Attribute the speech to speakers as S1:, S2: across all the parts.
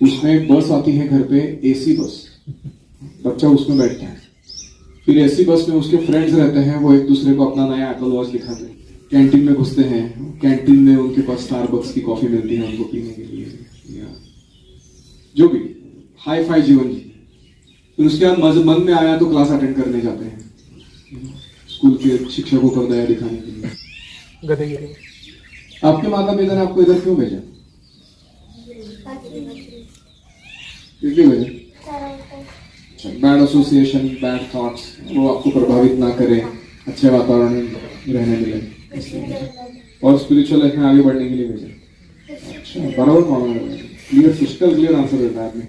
S1: उसमें एक बस आती है घर पे, एसी बस, बच्चा उसमें बैठता है। फिर एसी बस में उसके फ्रेंड्स रहते हैं, वो एक दूसरे को अपना नया एप्पल वॉच दिखाते हैं। कैंटीन में घुसते हैं, कैंटीन में उनके पास स्टारबक्स की कॉफी मिलती है उनको पीने के लिए, या जो भी हाई फाई जीवन जी। फिर उसके बाद मन में आया तो क्लास अटेंड करने जाते हैं, स्कूल के शिक्षकों को दया दिखाने के लिए।
S2: गधेगिरी।
S1: आपके माता पिता ने आपको इधर क्यों भेजा? क्यों भेजा? बैड एसोसिएशन, बैड थॉट्स वो आपको प्रभावित ना करें, अच्छे वातावरण में रहने मिले, और स्पिरिचुअल लाइफ में आगे बढ़ने के लिए भेजा। अच्छा, बराबर मालूम है, क्लियर, क्रिस्टल क्लियर आंसर देता है आपने।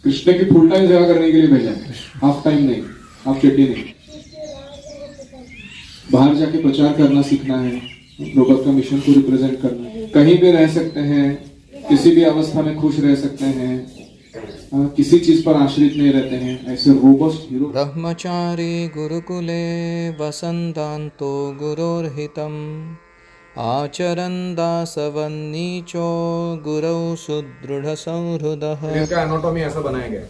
S1: कृष्ण की फुल टाइम सेवा करने के लिए भेजा, हाफ टाइम नहीं, हाफ चड्डी नहीं। बाहर जाके प्रचार करना सीखना है, प्रभुपाद का मिशन को रिप्रेजेंट करना है। कहीं भी रह सकते हैं, किसी भी अवस्था में खुश रह सकते हैं, किसी चीज पर आश्रित नहीं रहते हैं, ऐसे रोबस्ट हीरो।
S2: ब्रह्मचारी गुरुकुले वसन्तान्तो गुरोर्हितम् आचरन् दासवन्नीचो गुरौ सुदृढ़ सौहृदः।
S3: इसका एनाटॉमी ऐसा बनाया गया है,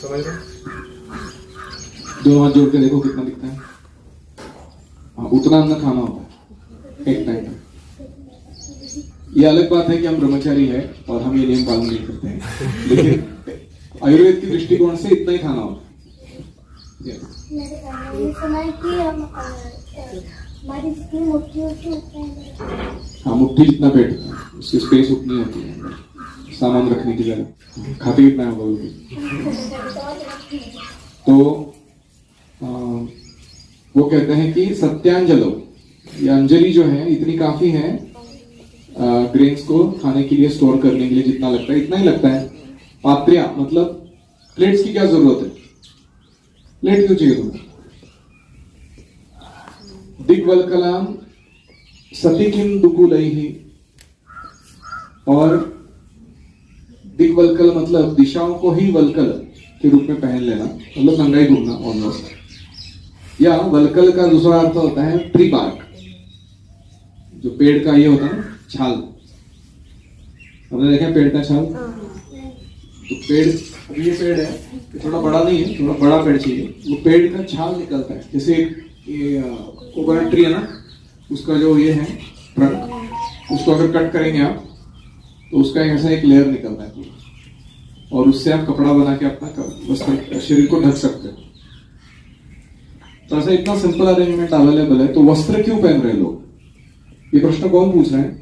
S3: समझ रहे?
S1: दो हाथ जोड़ के देखो कितना दिखता है। उतना अन्न खाना होता है एक टाइम। ये अलग बात है कि हम ब्रह्मचारी है और हम ये नियम पालन नहीं करते हैं, लेकिन आयुर्वेद की दृष्टिकोण से इतना ही खाना होता है।
S4: मैंने सुना है कि हमारी स्किन मोटी होती है।
S1: हाँ, मुट्ठी जितना पेट, उसकी स्पेस उतनी होती है सामान रखने की जगह। खाते कितना है बोलोगे? तो वो कहते हैं कि सत्यांजलो, ये अंजलि जो है इतनी काफी है ग्रेन्स को खाने के लिए, स्टोर करने के लिए जितना लगता है इतना ही लगता है। पात्र्या मतलब प्लेट्स की क्या जरूरत है? प्लेट क्यों चाहिए तुम्हें? दिग्वल्कलाम सतिकिम दुकुलैहि, और दिग्वल्कल मतलब दिशाओं को ही वल्कल के रूप में पहन लेना, मतलब नंगाई घूमना ऑलमोस्ट। या वल्कल का दूसरा अर्थ होता है ट्री बार्क, जो पेड़ का ये होता है ना छाल। हमने देखा पेड़ का छाल, तो पेड़, अभी ये पेड़ है, थोड़ा बड़ा नहीं है, थोड़ा बड़ा पेड़ चाहिए, वो पेड़ का छाल निकलता है। जैसे ये कोकोनट ट्री है ना, उसका जो ये है ट्रंक, उसको अगर कट करेंगे आप तो उसका ऐसा एक लेयर निकलता है, और उससे आप कपड़ा बना के अपना शरीर को ढक सकते हो। तो ऐसा इतना सिंपल अरेंजमेंट अवेलेबल है, तो वस्त्र क्यों पहन रहे लोग? ये प्रश्न कौन पूछ रहे हैं?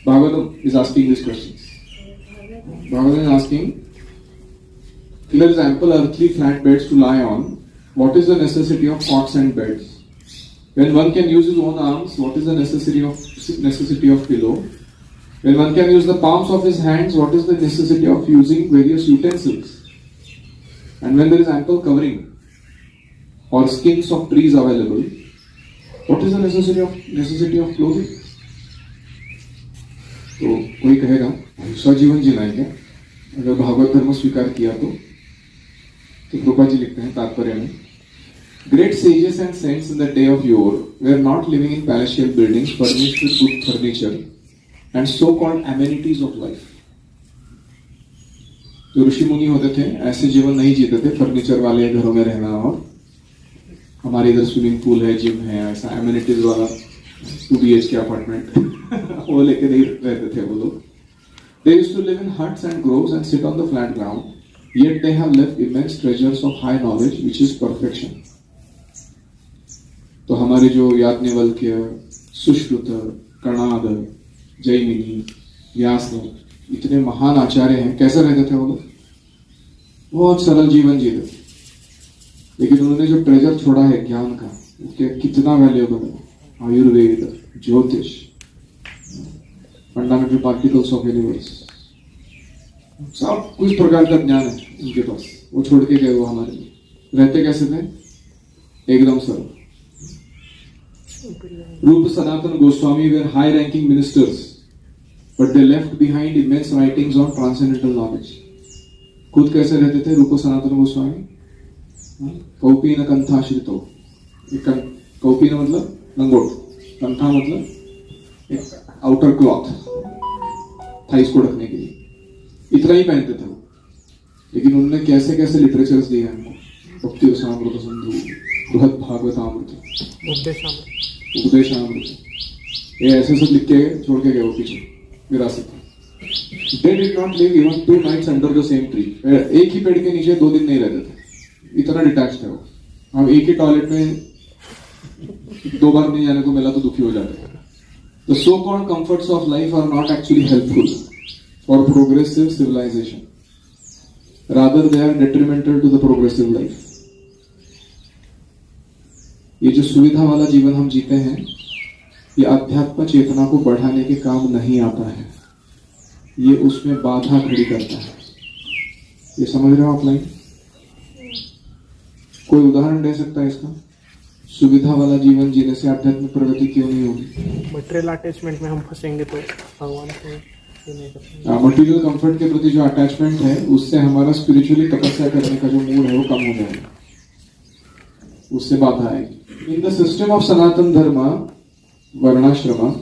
S1: Bhagavatam is asking this question. Bhagavatam is asking, there is ample earthly flat beds to lie on. What is the necessity of cots and beds? When one can use his own arms, what is the necessity of pillow? When one can use the palms of his hands, what is the necessity of using various utensils? And when there is ample covering or skins of trees available, what is the necessity of clothing? तो कोई कहेगा स्वजीवन जीना है क्या अगर भागवत धर्म स्वीकार किया तो कृपा जी लिखते हैं तात्पर्य में, great sages and saints in the day of your were not living in palatial buildings furnished with good furniture and so called amenities of life. जो ऋषि मुनि होते थे ऐसे जीवन नहीं जीते थे, फर्नीचर वाले घरों में रहना, और हमारे इधर स्विमिंग पूल है, जिम है, ऐसा एमेनिटीज वाला 2 BHK अपार्टमेंट वो लेके नहीं रहते थे वो लोग। They used to live in huts and groves and sit on the flat ground, yet they have left immense treasures of high knowledge, which is perfection. तो हमारे जो याज्ञवल्क्य, सुश्रुत, कणाद, जैमिनी, व्यास इतने महान आचार्य हैं, कैसे रहते थे वो लोग? बहुत सरल जीवन जीते थे, लेकिन उन्होंने जो ट्रेजर छोड़ा है ज्ञान का, कितना वैल्यूएबल है। आयुर्वेद, ज्योतिष, फंडामेंटल पार्टिकल्स ऑफ यूनिवर्स, सब कुछ प्रकार का ज्ञान है उनके पास, वो छोड़ के गए वो हमारे लिए। रहते कैसे थे? एकदम सरल। रूप Sanatan Goswami were high ranking ministers, but they left behind immense writings on transcendental knowledge. खुद कैसे रहते थे रूप सनातन गोस्वामी? कौपीन कंथाश्रितो, कौपीन मतलब लंगोट, कंथा मतलब एक आउटर क्लॉथ, थाइस को ढकने के लिए, इतना ही पहनते थे वो। लेकिन उन्होंने कैसे कैसे लिटरेचर्स दिए हमको, भक्ति रसामृत सिंधु, बृहद भागवतामृत, उपदेशामृत, ये ऐसे सब लिख के छोड़ के गए वो पीछे विरासत में। They did not live even 2 nights under the same tree. एक ही पेड़ के नीचे 2 दिन नहीं रहते थे, इतना डिटैच थे वो। हम एक ही टॉयलेट में 2 बार नहीं जाने को मिला तो दुखी हो जाते हैं। The so-called comforts of life are not actually helpful for progressive civilization. Rather, they are detrimental to the progressive life. ये जो सुविधा वाला जीवन हम जीते हैं, ये अध्यात्म चेतना को बढ़ाने के काम नहीं आता है, ये उसमें बाधा खड़ी करता है। ये समझ रहे हो आप लाइन? कोई उदाहरण दे सकता है इसका? सुविधा वाला जीवन जीने से आध्यात्मिक प्रगति क्यों नहीं होगी?
S5: मटेरियल अटैचमेंट में हम फंसेंगे तो भगवान को नहीं कर पाएंगे।
S1: मटेरियल कंफर्ट के प्रति जो अटैचमेंट है, उससे हमारा स्पिरिचुअली तपस्या करने का जो मूड है वो कम हो जाएगा, उससे बाधा आएगी। इन द सिस्टम ऑफ सनातन धर्म वर्णाश्रम,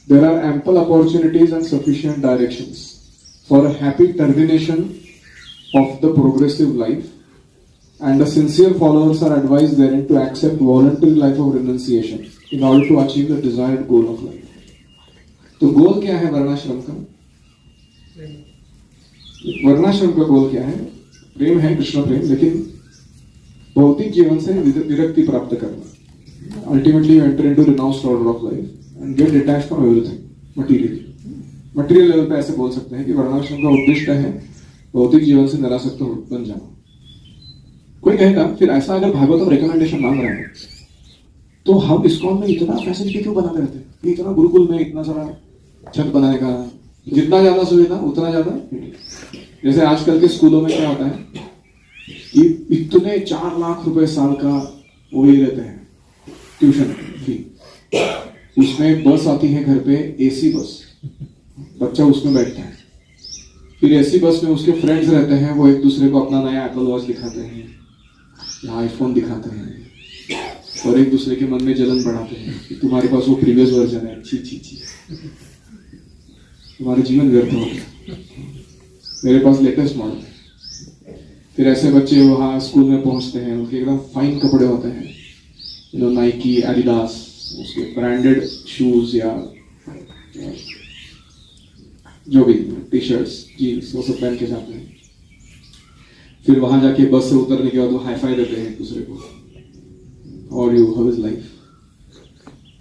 S1: there are ample opportunities and sufficient directions for a happy termination of the progressive life, and the sincere followers are advised therein to accept voluntary life of renunciation in order to achieve the desired goal of life. तो गोल क्या है वर्णाश्रम का? वर्णाश्रम का गोल क्या है? प्रेम है, कृष्ण प्रेम, लेकिन भौतिक जीवन से विरक्ति प्राप्त करना। Ultimately, you enter into renounced order of life and get detached from everything material level पे ऐसे बोल सकते हैं कि वर्णाश्रम का उद्देश्य है भौतिक जीवन से निरासक्त बन जाना। कोई कहेगा फिर ऐसा अगर भागवतम रिकमेंडेशन मांग रहे हैं तो हम इस्कॉन में इतना फैसिलिटी क्यों बनाते रहते हैं? इतना गुरुकुल में इतना सारा छत बनाने का, जितना ज्यादा सुविधा उतना ज्यादा। जैसे आजकल के स्कूलों में क्या होता है कि इतने 4 लाख रुपए साल का वो ही रहते हैं ट्यूशन फी, उसमें बस आती है घर पे, एसी बस, बच्चा उसमें बैठता है, फिर एसी बस में उसके फ्रेंड्स रहते हैं, वो एक दूसरे को अपना नया एप्पल वॉच दिखाते हैं या आईफोन दिखाते हैं और एक दूसरे के मन में जलन बढ़ाते हैं कि तुम्हारे पास वो प्रीवियस वर्जन है, छी छी छी, तुम्हारे जीवन व्यर्थ हो गया, मेरे पास लेटेस्ट मॉडल है। फिर ऐसे बच्चे वहाँ स्कूल में पहुंचते हैं, उनके एकदम फाइन कपड़े होते हैं, नाइकी, एडिडास, उसके ब्रांडेड शूज या जो भी टी शर्ट्स, जीन्स, वो सब पहन के जाते हैं। फिर वहां जाके बस से उतरने के बाद वो हाई फाई देते हैं एक दूसरे को, और यू हाउ इज लाइफ।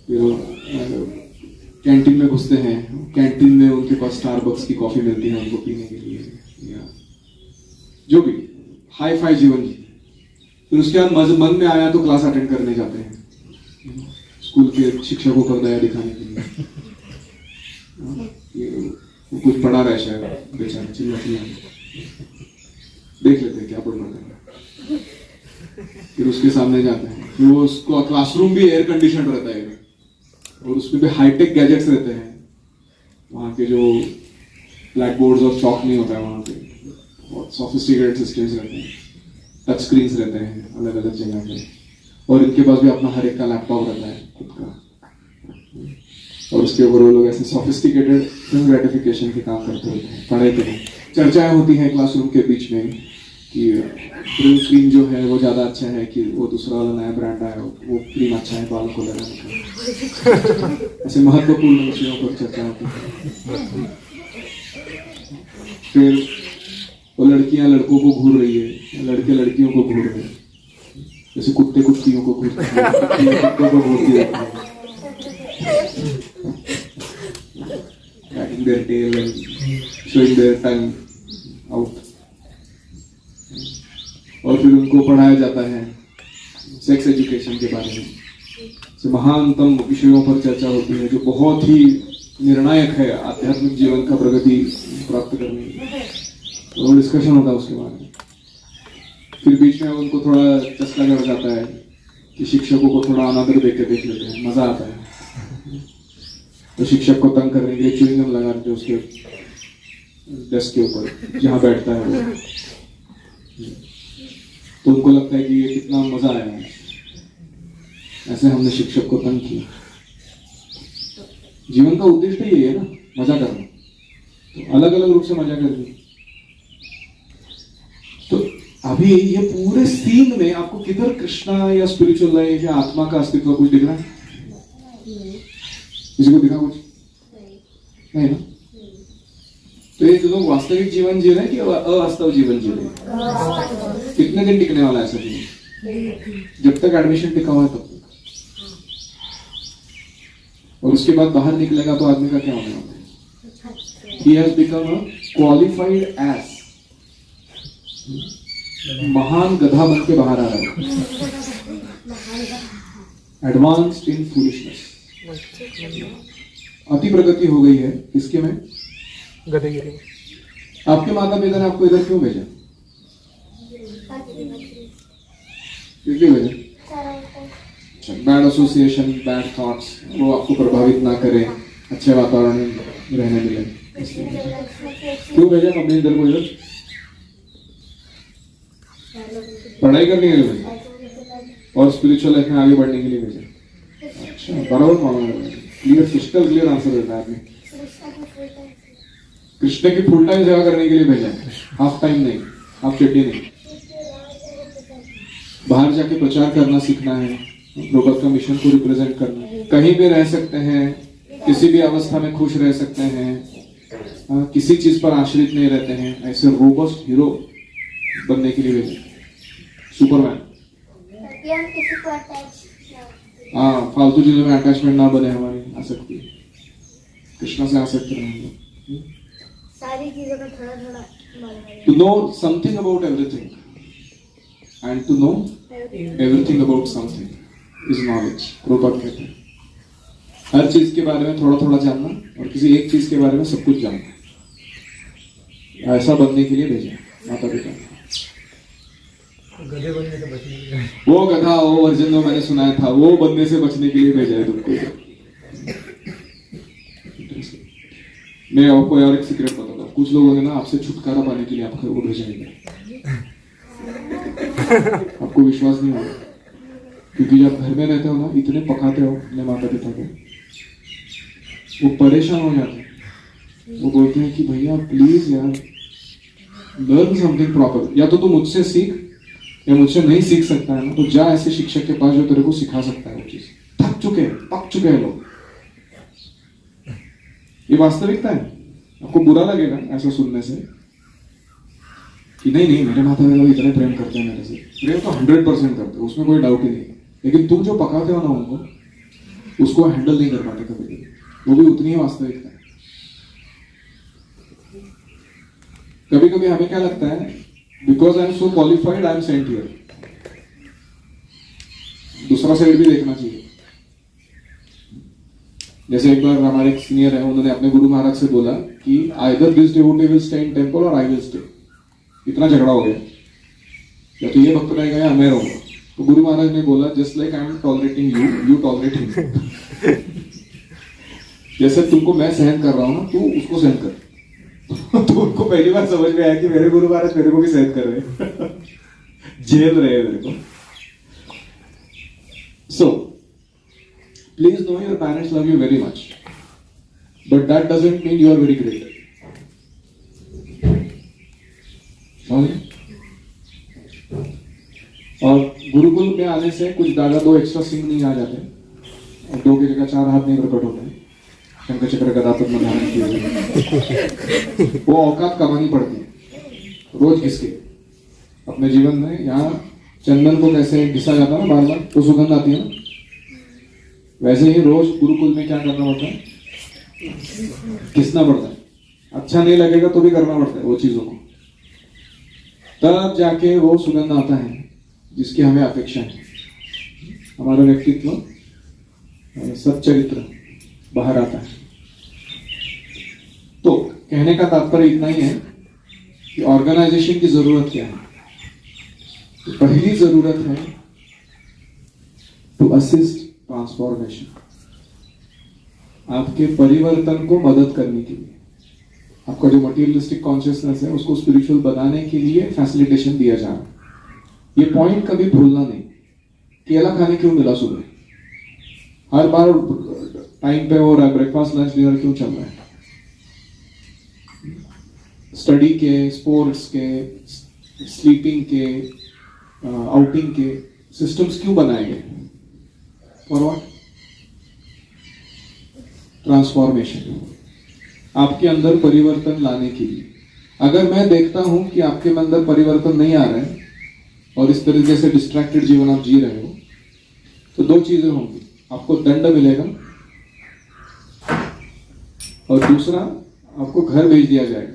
S1: फिर कैंटीन में घुसते हैं, कैंटीन में उनके पास स्टारबक्स की कॉफी मिलती है उनको पीने के लिए, या जो भी हाई फाई जीवन जी। फिर उसके बाद मन में आया तो क्लास अटेंड करने जाते हैं, स्कूल के शिक्षकों को नया दिखाने के लिए। वो कुछ पढ़ा रहा है शायद, बेचारा चिल्लाती देख लेते हैं क्या पढ़ना है, फिर उसके सामने जाते हैं। फिर वो उसको क्लासरूम भी एयर कंडीशन रहता है और उसमें भी हाईटेक गैजेट्स रहते हैं, वहाँ के जो ब्लैक बोर्ड्स और चॉक नहीं होता है वहाँ पे, बहुत सोफिस्टिकेटेड सिस्टम्स रहते हैं, टच स्क्रीन्स रहते हैं अलग अलग जगह पे, और इनके पास भी अपना हर एक का लैपटॉप रहता है खुद का, और उसके ऊपर वो लोग ऐसे सोफिस्टिकेटेड फिल्म ग्रेटिफिकेशन के काम करते होते हैं, पढ़ाई के लिए। चर्चाएं होती हैं क्लासरूम के बीच में कि प्रिंट क्रीम जो है वो ज़्यादा अच्छा है कि वो दूसरा वाला नया ब्रांड आया वो क्रीम अच्छा है बालों को लगाने का। ऐसे महत्वपूर्ण विषयों पर चर्चा होती है। फिर वो लड़कियां लड़कों को घूर रही है, लड़के लड़कियों को घूर रहे हैं, जैसे कुत्ते कुत्तियों को घूरते हैं, कुत्तों को घूरती रहती है, wagging their tail and showing their tongue out। और फिर उनको पढ़ाया जाता है सेक्स एजुकेशन के बारे में, से महानतम विषयों पर चर्चा होती है जो बहुत ही निर्णायक है आध्यात्मिक जीवन का प्रगति प्राप्त करने में, तो डिस्कशन होता है उसके बारे में। फिर बीच में उनको थोड़ा चस्का कर जाता है कि शिक्षकों को थोड़ा अनादर देके देख लेते हैं, मजा आता है, तो शिक्षक को तंग करने के लिए च्युइंगम लगा देते उसके डेस्क के ऊपर जहाँ बैठता है वो, तो उनको लगता है कि ये कितना मजा आया है, ऐसे हमने शिक्षक को तंग किया। जीवन का उद्देश्य यही है ना, मजा करना। अलग अलग रूप से मजा कर रही है। तो अभी ये पूरे सीन में आपको किधर कृष्णा या स्पिरिचुअल लाइफ या आत्मा का अस्तित्व कुछ दिख रहा है? किसी को दिखा कुछ नहीं ना? तो ये जो लोग वास्तविक जीवन जी रहे हैं कि अवास्तव जीवन जी रहे हैं? कितने दिन टिकने वाला है ऐसा जीवन? जब तक एडमिशन टिका हुआ है तब तक। और उसके बाद बाहर निकलेगा तो आदमी का क्या होने वाला है? He has become a qualified ass. महान गधा बन के बाहर आ रहा है। एडवांस्ड इन फूलिशनेस। अति प्रगति हो गई है किसके में?
S5: गधेगिरी में।
S1: आपके माता पिता ने आपको इधर क्यों भेजा? क्यों भेजा? बैड एसोसिएशन, बैड थॉट्स वो आपको प्रभावित ना करे, अच्छे वातावरण में रहने मिले। क्यों भेजा मम्मी इधर को? इधर पढ़ाई करने के लिए भेजा और स्पिरिचुअल लाइफ में आगे बढ़ने के लिए भेजा। अच्छा, बराबर मालूम है। क्लियर, क्रिस्टल क्लियर आंसर देता है आपने। कृष्ण की फुल टाइम सेवा करने के लिए भेजा, हाफ टाइम नहीं, हाफ चड्डी नहीं। बाहर जाके प्रचार करना सीखना है, प्रभुपाद का मिशन को रिप्रेजेंट करना है। कहीं भी रह सकते हैं, किसी भी अवस्था में खुश रह सकते हैं, किसी चीज पर आश्रित नहीं रहते हैं। ऐसे रोबस्ट हीरो बनने के लिए भेजा, सुपरमैन। हाँ, फालतू चीजों में अटैचमेंट ना बने हमारी आसक्ति, कृष्ण से आसक्त रहेंगे।
S4: सारी चीजों का थोड़ा थोड़ा
S1: To know something about everything and to know everything about something is knowledge. Prabhupada कहते हैं हर चीज के बारे में थोड़ा थोड़ा जानना और किसी एक चीज के बारे में सब कुछ जानना। ऐसा बनने के लिए भेजा माता पिता।
S5: गधे बनने से बचने के लिए।
S1: वो गधा, वो वर्जन में मैंने सुनाया था, वो बनने से बचने के लिए भेजा है तुमको। मैं आपको और एक सीक्रेट बताता हूँ। कुछ लोगों ने ना आपसे छुटकारा पाने के लिए आपको वो भेजेंगे, आपको विश्वास नहीं होगा, क्योंकि जब घर में रहते हो ना, इतने पकाते हो अपने माता पिता को, वो परेशान हो जाते हैं। वो बोलते हैं कि भैया प्लीज यार लर्न समथिंग प्रॉपर, या तो तू मुझसे सीख, या मुझसे नहीं सीख सकता है ना तो जा ऐसे शिक्षक के पास जो तेरे को सिखा सकता है वो चीज। थक चुके हैं, पक चुके हैं लोग। ये वास्तविकता है। आपको बुरा लगेगा ऐसा सुनने से कि नहीं नहीं मेरे माता पिता इतने प्रेम करते हैं मेरे से। प्रेम तो 100% करते हैं, उसमें कोई डाउट ही नहीं। लेकिन तुम जो पकाते हो ना उनको, उसको हैंडल नहीं कर पाते कभी कभी। वो भी उतनी ही वास्तविकता है। कभी कभी हमें क्या लगता है, because I am so qualified I am sent here. दूसरा साइड भी देखना चाहिए। जैसे एक बार हमारे एक सीनियर है, उन्होंने अपने गुरु महाराज से बोला कि either this devotee will stay in temple और आई विल स्टे। इतना झगड़ा हो गया, या तो ये भक्त रहेगा या मैं रहूंगा। तो गुरु महाराज ने बोला just like I am tolerating you, you tolerate him. जैसे तुमको मैं सहन कर रहा हूं ना, तू उसको सहन कर। तो उनको पहली बार समझ में आया कि मेरे गुरु महाराज मेरे को भी सहन कर रहे हैं, झेल रहे हैं मेरे को। सो please know your parents love you very much, but that doesn't mean you are very great. और गुरुकुल में आने से कुछ दादा 2 एक्स्ट्रा सिंह नहीं आ जाते, और 2 की जगह 4 हाथ नहीं प्रकट होते हैं। शंकर चक्र गदा पद्म धारण किए हुए वो औकात कमानी पड़ती है रोज घिसके अपने जीवन में। यहाँ चंदन को कैसे घिसा जाता है ना बार बार, तो सुगंध आती है ना, वैसे ही रोज गुरुकुल में क्या करना पड़ता है, घिसना पड़ता है। अच्छा नहीं लगेगा तो भी करना पड़ता है वो चीजों को, तब जाके वो सुगंध आता है जिसकी हमें अपेक्षा है। हमारा व्यक्तित्व, सच्चरित्र बाहर आता है। तो कहने का तात्पर्य इतना ही है कि ऑर्गेनाइजेशन की जरूरत क्या है। तो पहली जरूरत है टू असिस्ट ट्रांसफॉर्मेशन, आपके परिवर्तन को मदद करने के लिए। आपका जो मटीरियलिस्टिक कॉन्शियसनेस है उसको स्पिरिचुअल बनाने के लिए फैसिलिटेशन दिया जा रहा है। ये पॉइंट कभी भूलना नहीं। केला खाने क्यों मिला सुबह, हर बार टाइम पे हो रहा है, ब्रेकफास्ट लंच डिनर क्यों चल रहा है? स्टडी के, स्पोर्ट्स के, स्लीपिंग के, आउटिंग के सिस्टम्स क्यों बनाए गए? For what? ट्रांसफॉर्मेशन, आपके अंदर परिवर्तन लाने के लिए। अगर मैं देखता हूं कि आपके अंदर परिवर्तन नहीं आ रहा है और इस तरीके से डिस्ट्रैक्टेड जीवन आप जी रहे हो, तो दो चीजें होंगी, आपको दंड मिलेगा और दूसरा आपको घर भेज दिया जाएगा,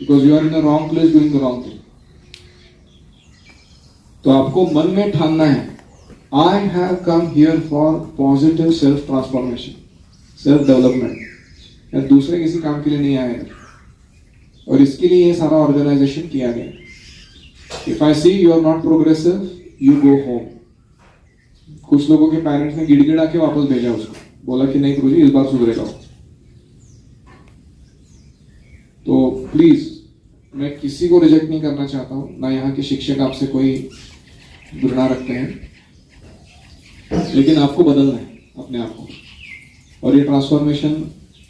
S1: because you are in the wrong place doing the wrong thing. तो आपको मन में ठानना है, I have come here for positive self transformation, self development, या दूसरे किसी काम के लिए नहीं आया। और इसके लिए ये सारा ऑर्गेनाइजेशन किया गया। If I see you are not progressive, you go home. कुछ लोगों के पेरेंट्स ने गिड़गिड़ा के वापस भेजा उसको, बोला कि नहीं गुरुजी इस बार सुधरेगा। तो प्लीज, मैं किसी को रिजेक्ट नहीं करना चाहता हूं, ना यहाँ के शिक्षक आपसे कोई घृणा रखते हैं, लेकिन आपको बदलना है अपने आप को। और ये ट्रांसफॉर्मेशन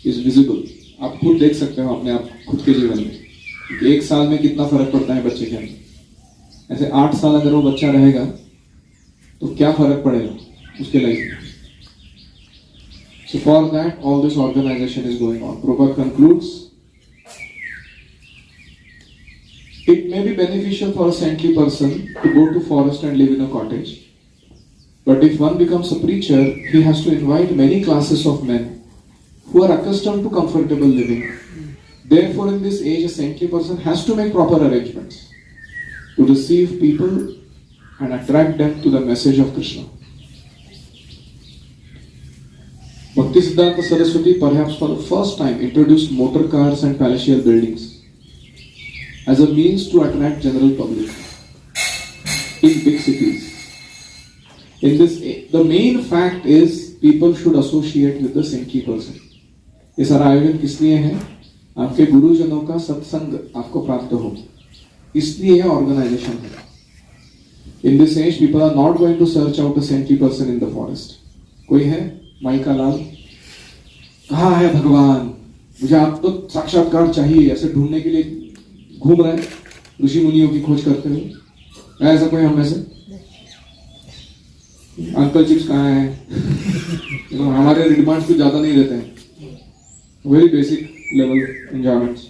S1: इज विजिबल, आप खुद देख सकते हो अपने आप खुद के जीवन में कि 1 साल में कितना फर्क पड़ता है बच्चे के अंदर। ऐसे 8 साल अगर वो बच्चा रहेगा तो क्या फर्क पड़ेगा उसके लाइफ में। So for that, all this organization is going on. Prabhupada concludes, it may be beneficial for a saintly person to go to forest and live in a cottage. But if one becomes a preacher, he has to invite many classes of men who are accustomed to comfortable living. Therefore, in this age, a saintly person has to make proper arrangements to receive people and attract them to the message of Krishna. Bhaktisiddhanta Saraswati, perhaps for the first time, introduced motor cars and palatial buildings as a means to attract general public in big cities. In this, the main fact is people should associate with the saintly person. ये सारा आयोजन किस लिए है? आपके गुरुजनों का सत्संग आपको प्राप्त हो, इसलिए यह ऑर्गेनाइजेशन है। In this age, people are not going to search out a saintly person in the forest. कोई है माइका लाल, कहाँ है भगवान, मुझे आप तो साक्षात्कार चाहिए, ऐसे ढूंढने के लिए घूम रहे हैं ऋषि मुनियों की खोज करते हुए। ऐसा कोई हम में से? अंकल चिप्स कहाँ है? हमारे डिमांड्स कुछ ज्यादा नहीं रहते हैं, वेरी बेसिक लेवल एंजॉयमेंट्स।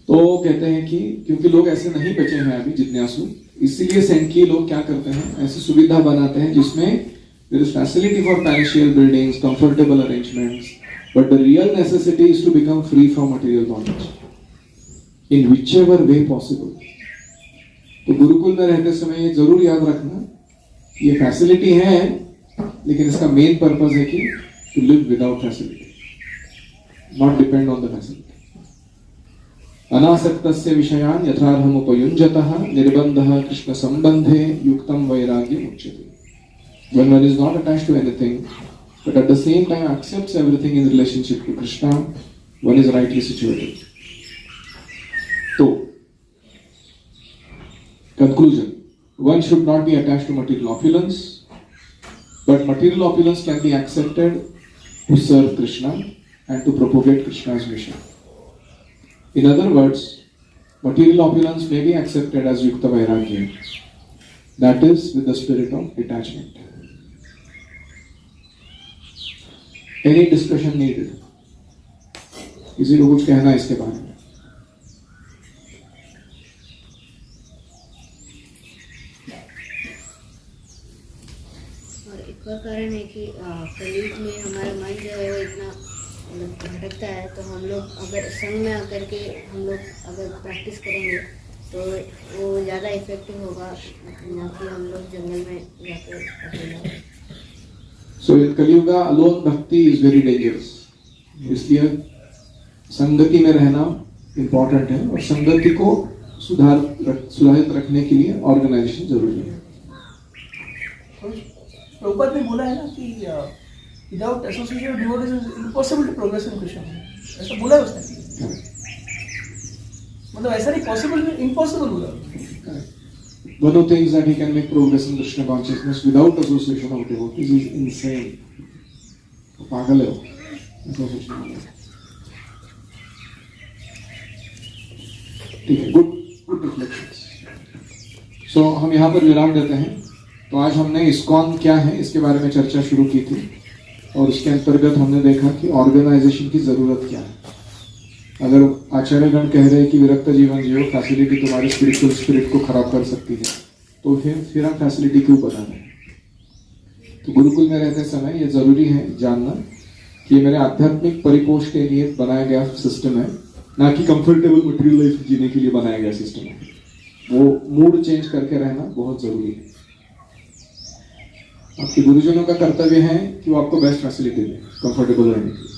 S1: तो कहते हैं कि क्योंकि लोग ऐसे नहीं बचे हैं अभी जिज्ञासु, इसीलिए सेंटली लोग क्या करते हैं, ऐसी सुविधा बनाते हैं जिसमें there is facility for palatial buildings, comfortable arrangements, but the real necessity is to become free from material bondage in whichever way possible. तो गुरुकुल में रहते समय ये जरूर याद रखना, ये फैसिलिटी है, लेकिन इसका मेन पर्पस है कि to live without facility, not depend on the facility. अनासक्तस्य विषयान् यथार्हम् उपयुञ्जतः निर्बन्धः कृष्ण संबंधे युक्तं वैराग्यम् उच्यते. When one is not attached to anything, but at the same time accepts everything in relationship to Krishna, one is rightly situated. So, conclusion: one should not be attached to material opulence, but material opulence can be accepted to serve Krishna and to propagate Krishna's mission. In other words, material opulence may be accepted as yukta vairagya, that is, with the spirit of detachment. Any discussion needed? किसी को कुछ कहना है इसके बारे में?
S6: और एक और कारण है कि कलयुग में हमारा मन जो है वो इतना भटकता है, तो हम लोग अगर संग में आकर के हम लोग अगर प्रैक्टिस करेंगे तो वो ज़्यादा इफेक्टिव होगा, ना कि हम लोग जंगल में जाकर अकेला।
S1: So in Kali Yuga, alone bhakti is very dangerous. इसलिए संगति में रहना इम्पोर्टेंट है और संगति को सुधारित रखने के लिए ऑर्गेनाइजेशन जरूरी है।
S7: प्रभुपाद ने बोला है ना कि without association of devotees is impossible to progress in Krishna, ऐसा बोला है उसने। मतलब ऐसा नहीं पॉसिबल, इम्पॉसिबल बोला।
S1: One who thinks that he can make progress in Krishna consciousness without association of devotees is insane. पागल है वो, association में। ठीक है, गुड गुड रिफ्लेक्शंस। सो हम यहाँ पर विराम देते हैं। तो आज हमने इस्कॉन क्या है इसके बारे में चर्चा शुरू की थी और उसके अंतर्गत हमने देखा कि ऑर्गेनाइजेशन की ज़रूरत क्या है। अगर आचार्यगण कह रहे हैं कि विरक्त जीवन जियो, फैसिलिटी तुम्हारे स्पिरिचुअल स्पिरिट को खराब कर सकती है, तो फिर हम फैसिलिटी क्यों बना रहे हैं? तो गुरुकुल में रहते समय ये ज़रूरी है जानना कि ये मेरे आध्यात्मिक परिपोष के लिए बनाया गया सिस्टम है, ना कि कंफर्टेबल मटेरियल लाइफ जीने के लिए बनाया गया सिस्टम है। वो मूड चेंज करके रहना बहुत ज़रूरी है। आपके गुरुजनों का कर्तव्य है कि वो आपको बेस्ट फैसिलिटी दें कंफर्टेबल रहने के लिए।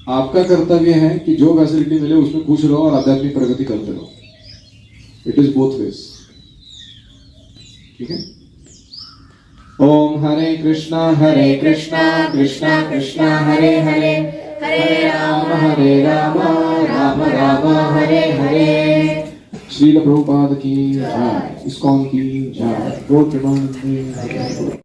S1: आपका कर्तव्य है कि जो फैसिलिटी मिले उसमें खुश रहो और आध्यात्मिक प्रगति करते रहो। It is both ways. ठीक है। ओम हरे कृष्णा कृष्णा कृष्णा हरे हरे, हरे राम राम राम हरे हरे। श्रील प्रभुपाद की जय, इस्कॉन की जय, गौर प्रेमानंद की जय।